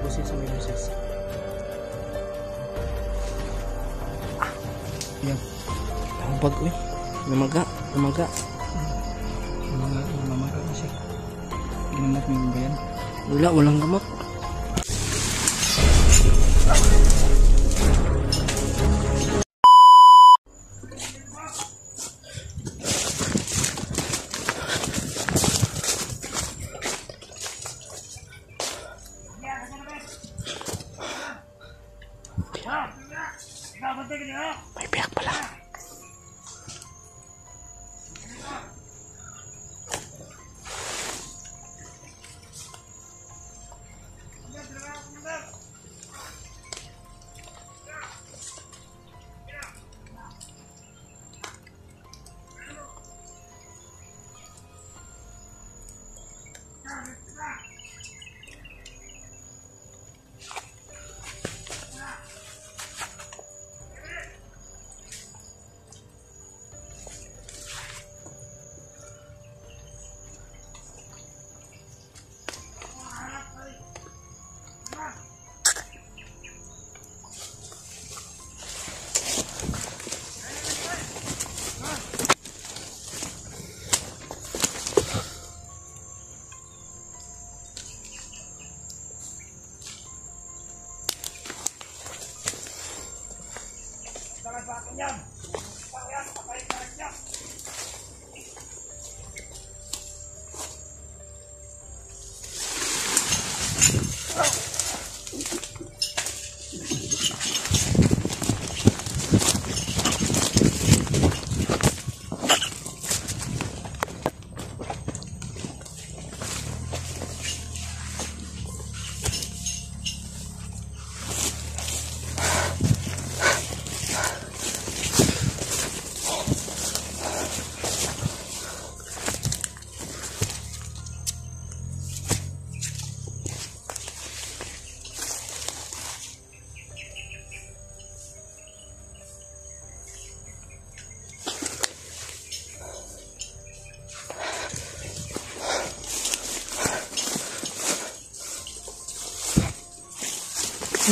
Pusit sa may luces. Yan. Hubag ko eh. Namaga. Mamaga na siya. Ginamot mo ba yan? Walang gamot. May biyak pala.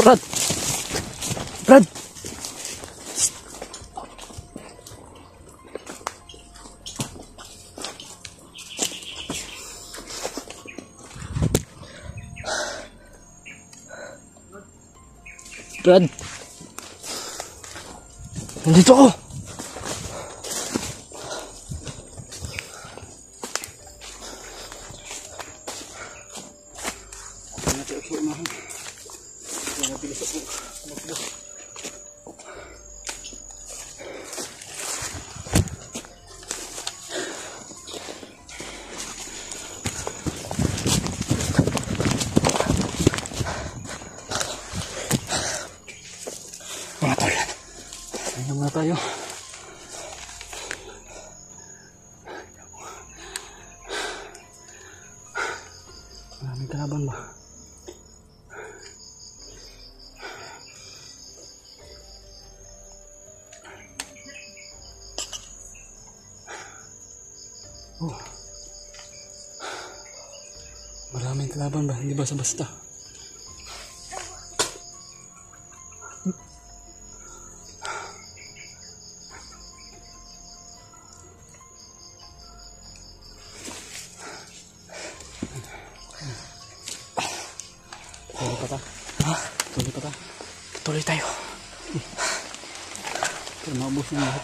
Brad! Brad! Brad! Nandito ako! Mga tol, ayun na tayo. Maraming kalaban ba? Oh. Maraming kalaban ba? Hindi basta-basta. Tuloy pa ta? Ha? Tuloy pa ta? Tuloy tayo. Pero maubos na lahat.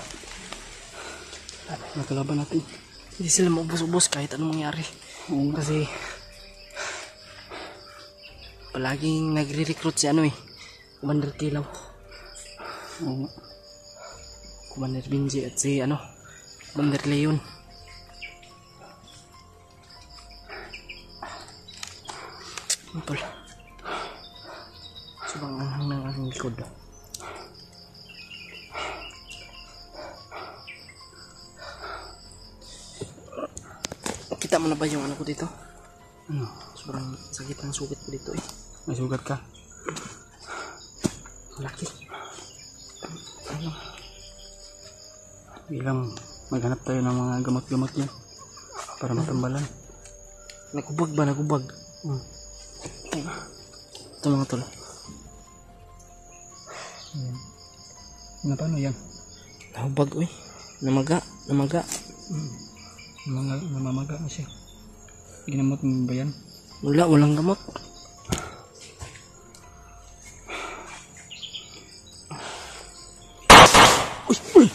Nakalaban natin. Hindi sila maubos-ubos kahit anong mangyari. Kasi palaging nagre-recruit si ano eh, Commander Kilaw. Commander Benji at si ano, Commander Leon. Tol. Subang anghang ng aking likod. Kita mo na ba yung ano ko dito? Sobrang sakit ng sugat ko dito eh. May sugat ka? Malaki. Ano? Bilang maghanap tayo ng mga gamot-gamot yan para matambalan. Nagubag ba? Nagubag? Ito mga tol. Ayan. Na paano yan? Nahubag uy. Namaga. Namamaga na siya. Ginamot mo ba yan? Walang gamot. Uy!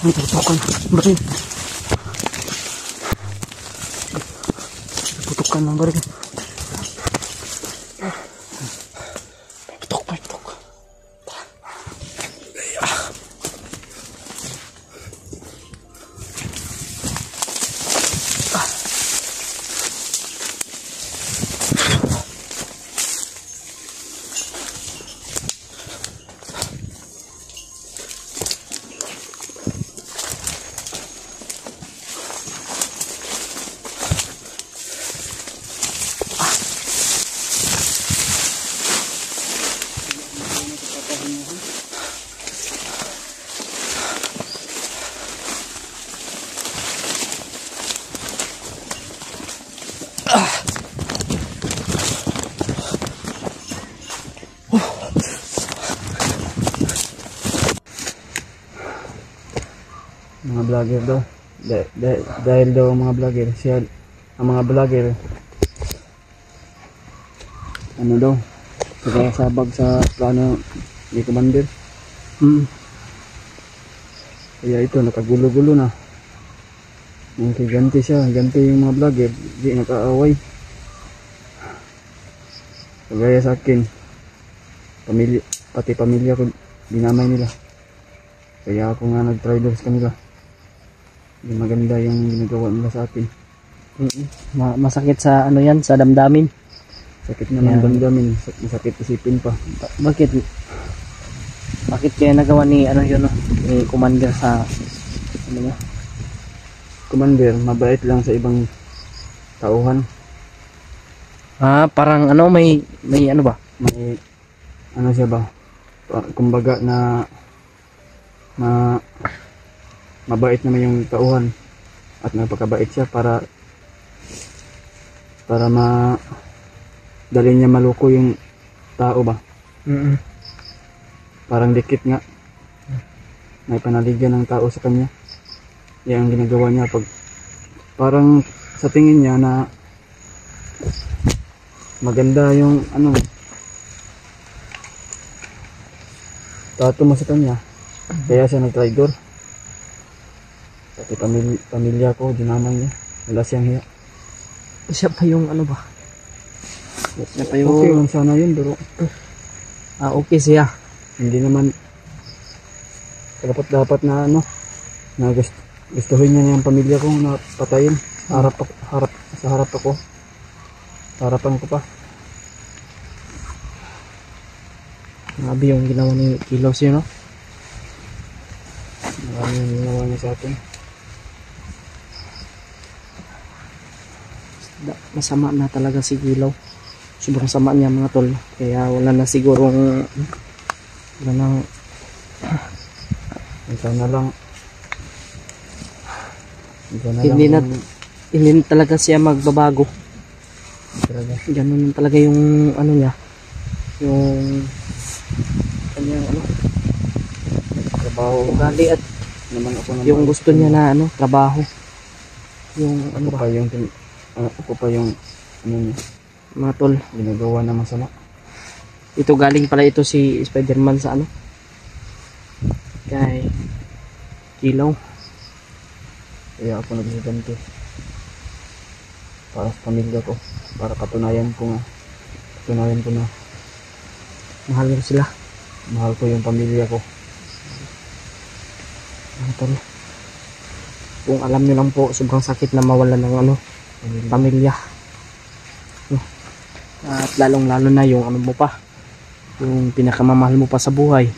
Ang tutukan. Baril. Tutukan ng baril. Patok. Mga vlogger daw. Dahil daw ang mga vlogger, ang mga vlogger, ano daw, sabag sa plano ni Commander. Kaya ito, nakagulo-gulo na. Ganti siya, ganti yung mga vlogger, di nakaaway. Kagaya sa akin, pati pamilya ko, dinamay nila. Kaya ako nga nag-trailer sa kanila. Hindi maganda yung ginagawa nila sa akin. Masakit sa ano yan, sa damdamin. Sakit naman damdamin, masakit isipin pa. Bakit kaya nagawa ni ano yun, ni Commander sa ano niya? Commander, mabait lang sa ibang tauhan. Parang ano, may ano ba? May ano siya ba? Kumbaga na mabait naman yung tauhan at napakabait siya para dali niya maluko yung tao ba. Parang dikit nga, may panaligan ng tao sa kanya. Yan ang ginagawa niya pag parang sa tingin niya na maganda yung ano tato mo sa kanya, kaya siya nag-traitor. Pati pamilya ko, dinamay niya. Wala siyang hiya. Siya pa yung ano ba? Siya pa yung... Okay lang sana yun, pero... okay siya. Hindi naman... dapat na ano... Na gustuhin niya yung pamilya ko na patayin. Sa harap ako. Sa harapan ko pa. Grabe yung ginawa ni Kilos yun, no? Marami yung ginawa niya sa atin. Masama na talaga si Kilaw. Sobrang sama niya mga tol. Kaya wala na sigurong sana lang hindi na talaga siya magbabago. Ganun talaga yung ano niya. Yung kanyang ano trabaho, ugali at naman ako naman yung gusto niya na ano trabaho. Yung ano ba? Ako pa yung ano niya, mga tol, ginagawa na masama. ito galing pala ito si Spider-Man sa ano kay Kilaw. Kaya ako nagsiganti para sa pamilya ko, para patunayan ko na Mahal mo sila. mahal ko yung pamilya ko. Mga tol, kung alam nyo lang po, sobrang sakit na mawala ng ano pamilya. At lalong lalo na yung ano mo pa, yung pinakamamahal mo pa sa buhay.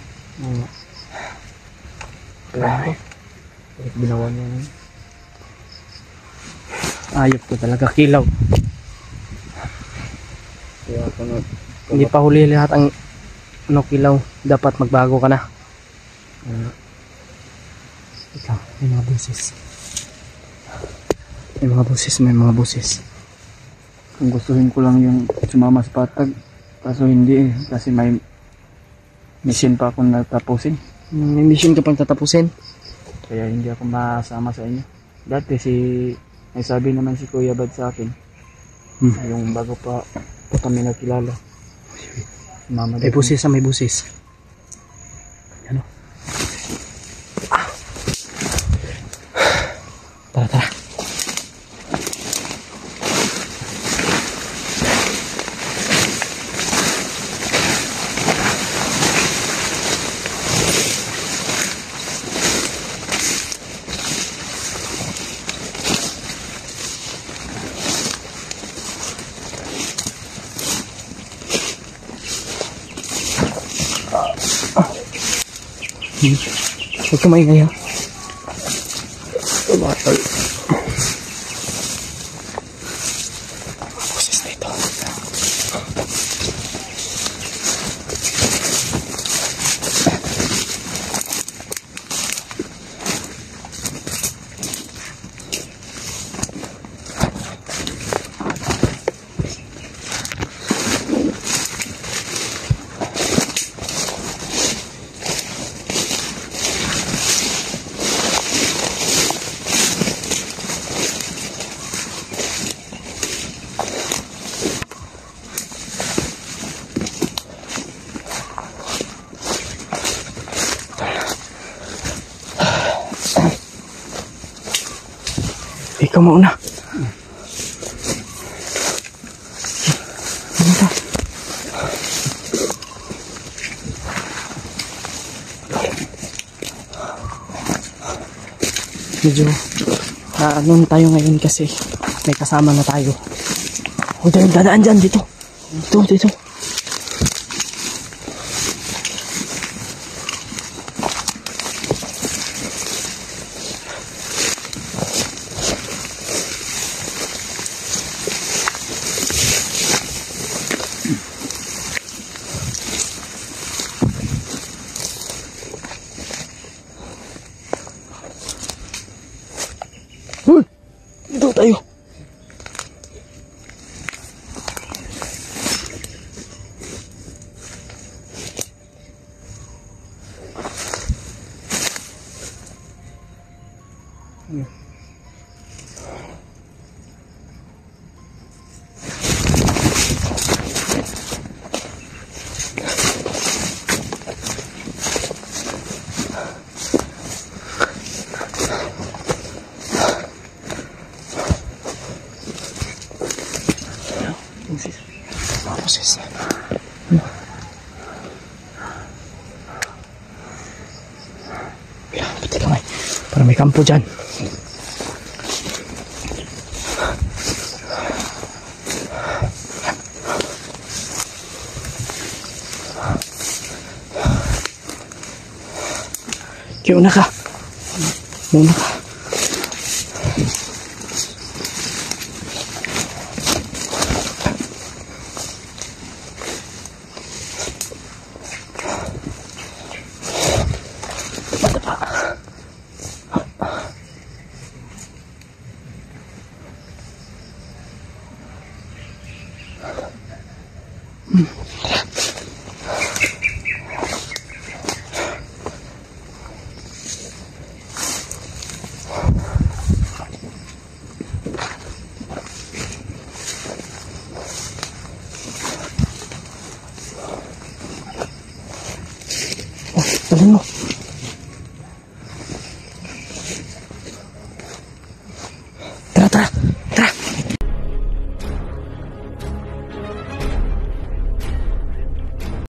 Kaya ginawa niya yun. Ayop ko talaga Kilaw. Kaya ako Hindi pa huli lahat ang ano Kilaw, dapat magbago ka na. Ikaw, may mga boses. May mga boses. Kung gustuhin ko lang yung sumama sa patag. Kaso hindi eh. Kasi may mission pa akong natapusin. May mission ka pang tatapusin. Kaya hindi ako masama sa inyo. Dati may sabi naman si Kuya Bad sa akin. Yung bago pa kami nakilala. Mama May busis may busis. Ano? Tara, tara. Huwag ka maingay ha. Busis na ito. Ikaw mauna. Medyo ano tayo ngayon kasi may kasama na tayo. O dyan, dadaan dyan, dito. Dito. Dito tayo. Busis. Pati kamay. Para may kampo dyan. Kaya una ka. Muna ka. Dalhin mo.